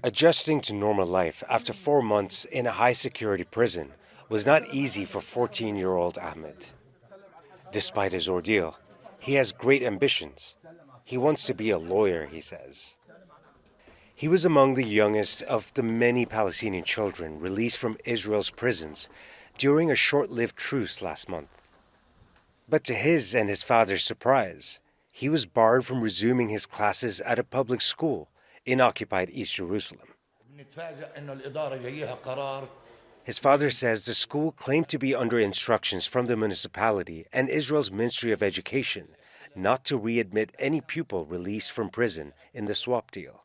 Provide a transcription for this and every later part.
Adjusting to normal life after 4 months in a high-security prison was not easy for 14-year-old Ahmed. Despite his ordeal, he has great ambitions. He wants to be a lawyer, he says. He was among the youngest of the many Palestinian children released from Israel's prisons during a short-lived truce last month. But to his and his father's surprise, he was barred from resuming his classes at a public school in occupied East Jerusalem. His father says the school claimed to be under instructions from the municipality and Israel's Ministry of Education not to readmit any pupil released from prison in the swap deal.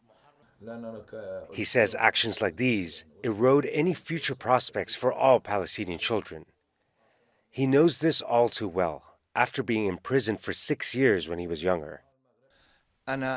He says actions like these erode any future prospects for all Palestinian children. He knows this all too well after being imprisoned for 6 years when he was younger. I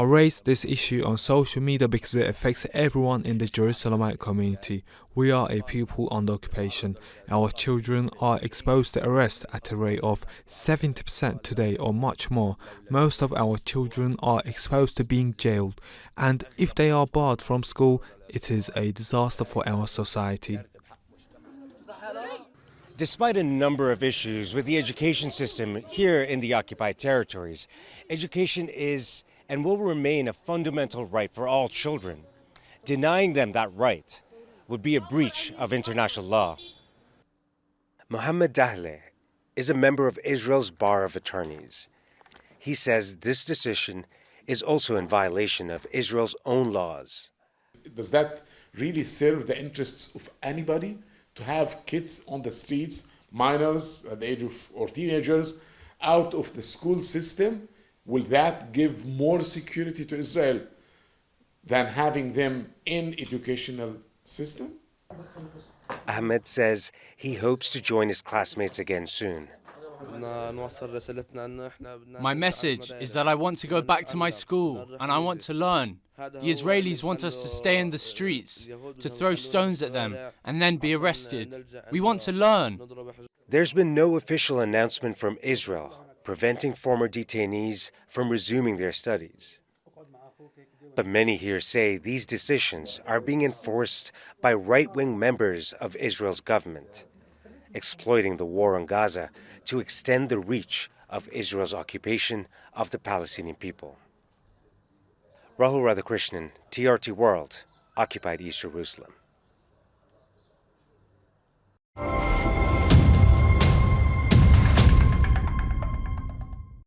raised this issue on social media because it affects everyone in the Jerusalemite community. We are a people under occupation. Our children are exposed to arrest at a rate of 70% today or much more. Most of our children are exposed to being jailed, and if they are barred from school, it is a disaster for our society. Despite a number of issues with the education system here in the occupied territories, education is and will remain a fundamental right for all children. Denying them that right would be a breach of international law. Mohammed Dahle is a member of Israel's Bar of Attorneys. He says this decision is also in violation of Israel's own laws. Does that really serve the interests of anybody? To have kids on the streets, minors at the age of, or teenagers, out of the school system, will that give more security to Israel than having them in educational system? Ahmed says he hopes to join his classmates again soon. My message is that I want to go back to my school and I want to learn. The Israelis want us to stay in the streets, to throw stones at them and then be arrested. We want to learn. There's been no official announcement from Israel preventing former detainees from resuming their studies. But many here say these decisions are being enforced by right-wing members of Israel's government, exploiting the war on Gaza to extend the reach of Israel's occupation of the Palestinian people. Rahul Radhakrishnan, TRT World, occupied East Jerusalem.